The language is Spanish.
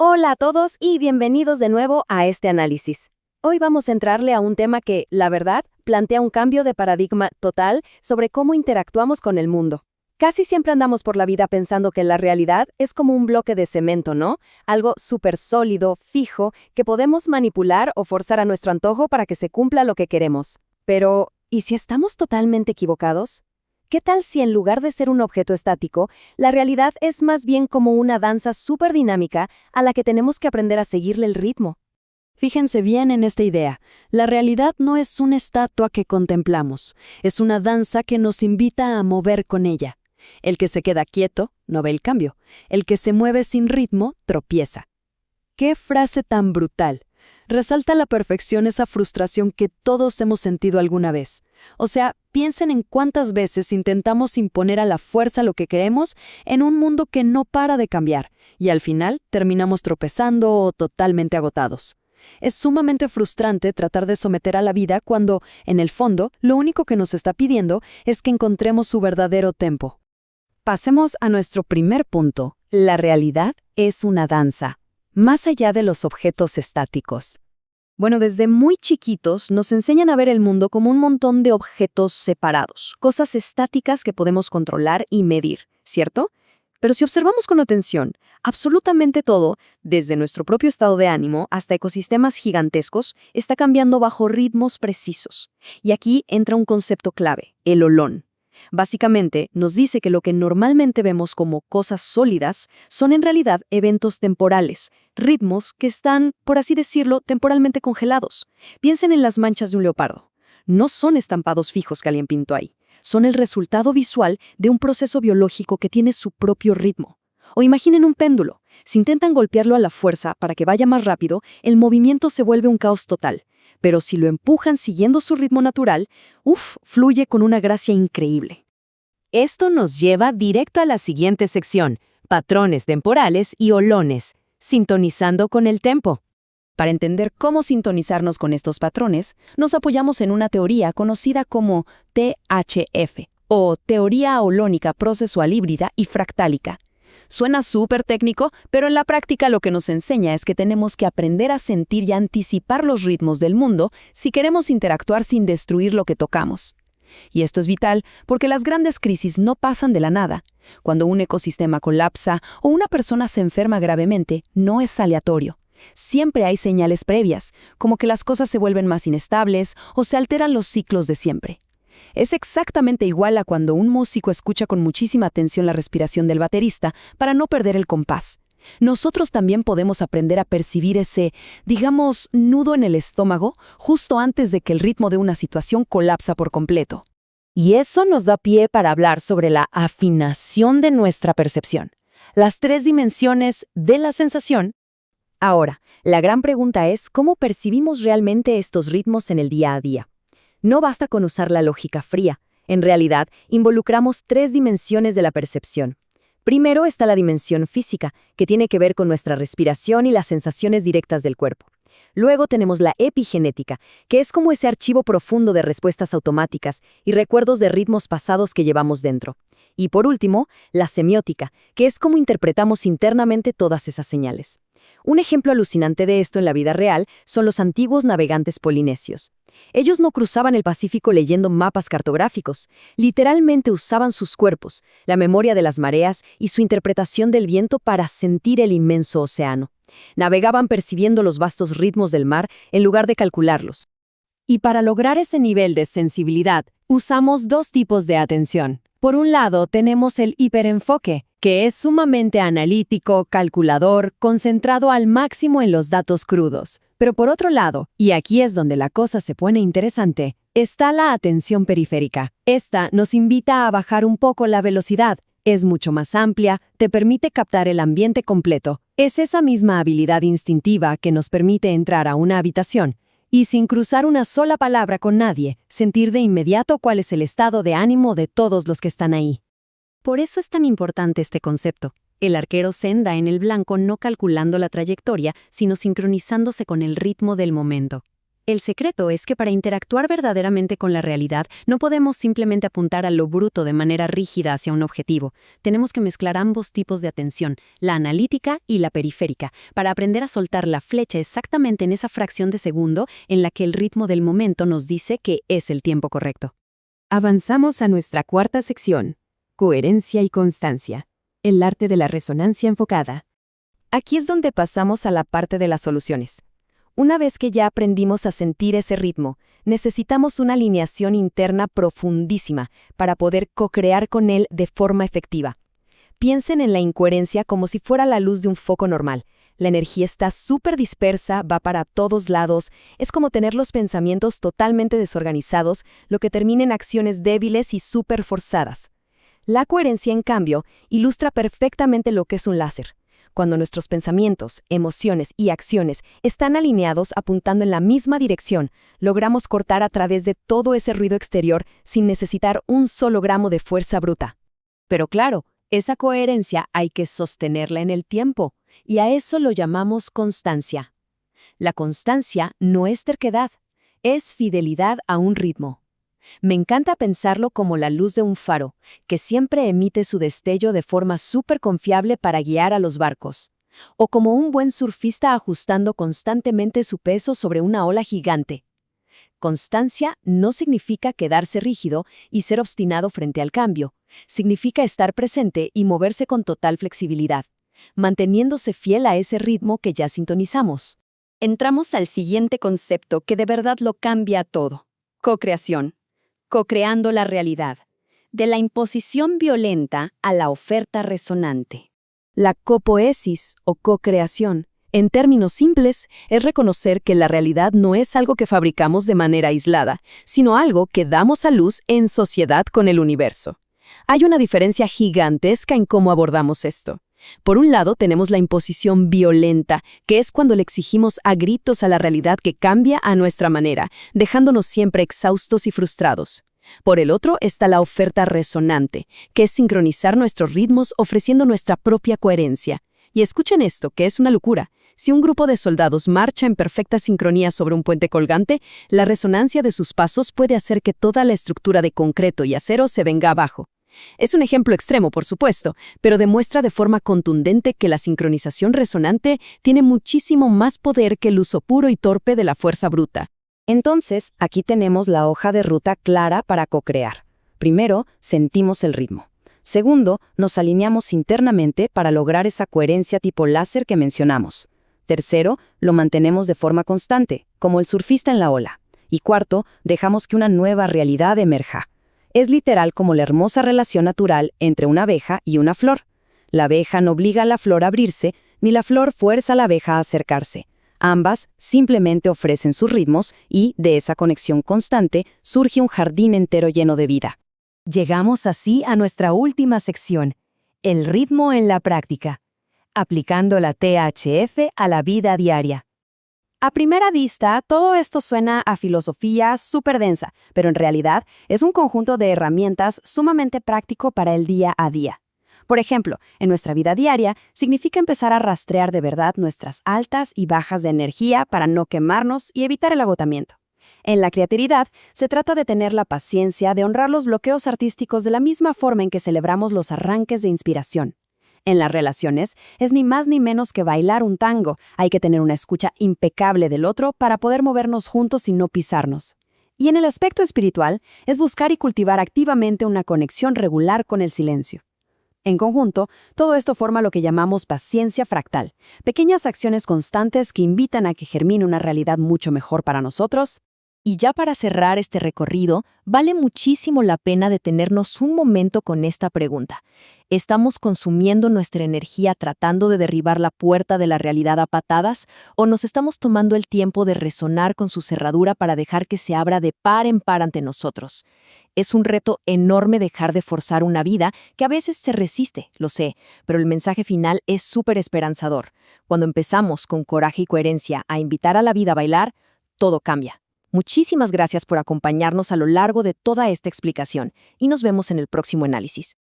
Hola a todos y bienvenidos de nuevo a este análisis. Hoy vamos a entrarle a un tema que, la verdad, plantea un cambio de paradigma total sobre cómo interactuamos con el mundo. Casi siempre andamos por la vida pensando que la realidad es como un bloque de cemento, ¿no? Algo súper sólido, fijo, que podemos manipular o forzar a nuestro antojo para que se cumpla lo que queremos. Pero, ¿y si estamos totalmente equivocados? ¿Qué tal si en lugar de ser un objeto estático, la realidad es más bien como una danza súper dinámica a la que tenemos que aprender a seguirle el ritmo? Fíjense bien en esta idea. La realidad no es una estatua que contemplamos, es una danza que nos invita a mover con ella. El que se queda quieto no ve el cambio, el que se mueve sin ritmo tropieza. ¡Qué frase tan brutal! Resalta a la perfección esa frustración que todos hemos sentido alguna vez. O sea, piensen en cuántas veces intentamos imponer a la fuerza lo que queremos en un mundo que no para de cambiar, y al final terminamos tropezando o totalmente agotados. Es sumamente frustrante tratar de someter a la vida cuando, en el fondo, lo único que nos está pidiendo es que encontremos su verdadero tempo. Pasemos a nuestro primer punto. La realidad es una danza, más allá de los objetos estáticos. Bueno, desde muy chiquitos nos enseñan a ver el mundo como un montón de objetos separados, cosas estáticas que podemos controlar y medir, ¿cierto? Pero si observamos con atención, absolutamente todo, desde nuestro propio estado de ánimo hasta ecosistemas gigantescos, está cambiando bajo ritmos precisos. Y aquí entra un concepto clave, el olón. Básicamente, nos dice que lo que normalmente vemos como cosas sólidas son en realidad eventos temporales, ritmos que están, por así decirlo, temporalmente congelados. Piensen en las manchas de un leopardo. No son estampados fijos que alguien pintó ahí. Son el resultado visual de un proceso biológico que tiene su propio ritmo. O imaginen un péndulo. Si intentan golpearlo a la fuerza para que vaya más rápido, el movimiento se vuelve un caos total. Pero si lo empujan siguiendo su ritmo natural, fluye con una gracia increíble. Esto nos lleva directo a la siguiente sección, patrones temporales y olones, sintonizando con el tempo. Para entender cómo sintonizarnos con estos patrones, nos apoyamos en una teoría conocida como THF, o Teoría Holónica Procesual Híbrida y Fractálica. Suena súper técnico, pero en la práctica lo que nos enseña es que tenemos que aprender a sentir y anticipar los ritmos del mundo si queremos interactuar sin destruir lo que tocamos. Y esto es vital porque las grandes crisis no pasan de la nada. Cuando un ecosistema colapsa o una persona se enferma gravemente, no es aleatorio. Siempre hay señales previas, como que las cosas se vuelven más inestables o se alteran los ciclos de siempre. Es exactamente igual a cuando un músico escucha con muchísima atención la respiración del baterista para no perder el compás. Nosotros también podemos aprender a percibir ese, digamos, nudo en el estómago justo antes de que el ritmo de una situación colapsa por completo. Y eso nos da pie para hablar sobre la afinación de nuestra percepción, las 3 dimensiones de la sensación. Ahora, la gran pregunta es cómo percibimos realmente estos ritmos en el día a día. No basta con usar la lógica fría. En realidad, involucramos 3 dimensiones de la percepción. Primero está la dimensión física, que tiene que ver con nuestra respiración y las sensaciones directas del cuerpo. Luego tenemos la epigenética, que es como ese archivo profundo de respuestas automáticas y recuerdos de ritmos pasados que llevamos dentro. Y por último, la semiótica, que es cómo interpretamos internamente todas esas señales. Un ejemplo alucinante de esto en la vida real son los antiguos navegantes polinesios. Ellos no cruzaban el Pacífico leyendo mapas cartográficos, literalmente usaban sus cuerpos, la memoria de las mareas y su interpretación del viento para sentir el inmenso océano. Navegaban percibiendo los vastos ritmos del mar en lugar de calcularlos. Y para lograr ese nivel de sensibilidad, usamos 2 tipos de atención. Por un lado, tenemos el hiperenfoque, que es sumamente analítico, calculador, concentrado al máximo en los datos crudos. Pero por otro lado, y aquí es donde la cosa se pone interesante, está la atención periférica. Esta nos invita a bajar un poco la velocidad. Es mucho más amplia, te permite captar el ambiente completo. Es esa misma habilidad instintiva que nos permite entrar a una habitación y sin cruzar una sola palabra con nadie, sentir de inmediato cuál es el estado de ánimo de todos los que están ahí. Por eso es tan importante este concepto. El arquero senda en el blanco no calculando la trayectoria, sino sincronizándose con el ritmo del momento. El secreto es que para interactuar verdaderamente con la realidad no podemos simplemente apuntar a lo bruto de manera rígida hacia un objetivo. Tenemos que mezclar ambos tipos de atención, la analítica y la periférica, para aprender a soltar la flecha exactamente en esa fracción de segundo en la que el ritmo del momento nos dice que es el tiempo correcto. Avanzamos a nuestra cuarta sección, coherencia y constancia, el arte de la resonancia enfocada. Aquí es donde pasamos a la parte de las soluciones. Una vez que ya aprendimos a sentir ese ritmo, necesitamos una alineación interna profundísima para poder co-crear con él de forma efectiva. Piensen en la incoherencia como si fuera la luz de un foco normal. La energía está súper dispersa, va para todos lados, es como tener los pensamientos totalmente desorganizados, lo que termina en acciones débiles y súper forzadas. La coherencia, en cambio, ilustra perfectamente lo que es un láser. Cuando nuestros pensamientos, emociones y acciones están alineados apuntando en la misma dirección, logramos cortar a través de todo ese ruido exterior sin necesitar un solo gramo de fuerza bruta. Pero claro, esa coherencia hay que sostenerla en el tiempo, y a eso lo llamamos constancia. La constancia no es terquedad, es fidelidad a un ritmo. Me encanta pensarlo como la luz de un faro, que siempre emite su destello de forma súper confiable para guiar a los barcos. O como un buen surfista ajustando constantemente su peso sobre una ola gigante. Constancia no significa quedarse rígido y ser obstinado frente al cambio. Significa estar presente y moverse con total flexibilidad, manteniéndose fiel a ese ritmo que ya sintonizamos. Entramos al siguiente concepto que de verdad lo cambia todo. Co-creación. Co-creando la realidad, de la imposición violenta a la oferta resonante. La copoesis o co-creación, en términos simples, es reconocer que la realidad no es algo que fabricamos de manera aislada, sino algo que damos a luz en sociedad con el universo. Hay una diferencia gigantesca en cómo abordamos esto. Por un lado, tenemos la imposición violenta, que es cuando le exigimos a gritos a la realidad que cambia a nuestra manera, dejándonos siempre exhaustos y frustrados. Por el otro está la oferta resonante, que es sincronizar nuestros ritmos ofreciendo nuestra propia coherencia. Y escuchen esto, que es una locura. Si un grupo de soldados marcha en perfecta sincronía sobre un puente colgante, la resonancia de sus pasos puede hacer que toda la estructura de concreto y acero se venga abajo. Es un ejemplo extremo, por supuesto, pero demuestra de forma contundente que la sincronización resonante tiene muchísimo más poder que el uso puro y torpe de la fuerza bruta. Entonces, aquí tenemos la hoja de ruta clara para co-crear. Primero, sentimos el ritmo. Segundo, nos alineamos internamente para lograr esa coherencia tipo láser que mencionamos. Tercero, lo mantenemos de forma constante, como el surfista en la ola. Y cuarto, dejamos que una nueva realidad emerja. Es literal como la hermosa relación natural entre una abeja y una flor. La abeja no obliga a la flor a abrirse, ni la flor fuerza a la abeja a acercarse. Ambas simplemente ofrecen sus ritmos y, de esa conexión constante, surge un jardín entero lleno de vida. Llegamos así a nuestra última sección, el ritmo en la práctica, aplicando la THF a la vida diaria. A primera vista, todo esto suena a filosofía súper densa, pero en realidad es un conjunto de herramientas sumamente práctico para el día a día. Por ejemplo, en nuestra vida diaria, significa empezar a rastrear de verdad nuestras altas y bajas de energía para no quemarnos y evitar el agotamiento. En la creatividad, se trata de tener la paciencia de honrar los bloqueos artísticos de la misma forma en que celebramos los arranques de inspiración. En las relaciones, es ni más ni menos que bailar un tango. Hay que tener una escucha impecable del otro para poder movernos juntos y no pisarnos. Y en el aspecto espiritual, es buscar y cultivar activamente una conexión regular con el silencio. En conjunto, todo esto forma lo que llamamos paciencia fractal, pequeñas acciones constantes que invitan a que germine una realidad mucho mejor para nosotros. Y ya para cerrar este recorrido, vale muchísimo la pena detenernos un momento con esta pregunta. ¿Estamos consumiendo nuestra energía tratando de derribar la puerta de la realidad a patadas o nos estamos tomando el tiempo de resonar con su cerradura para dejar que se abra de par en par ante nosotros? Es un reto enorme dejar de forzar una vida que a veces se resiste, lo sé, pero el mensaje final es súper esperanzador. Cuando empezamos con coraje y coherencia a invitar a la vida a bailar, todo cambia. Muchísimas gracias por acompañarnos a lo largo de toda esta explicación y nos vemos en el próximo análisis.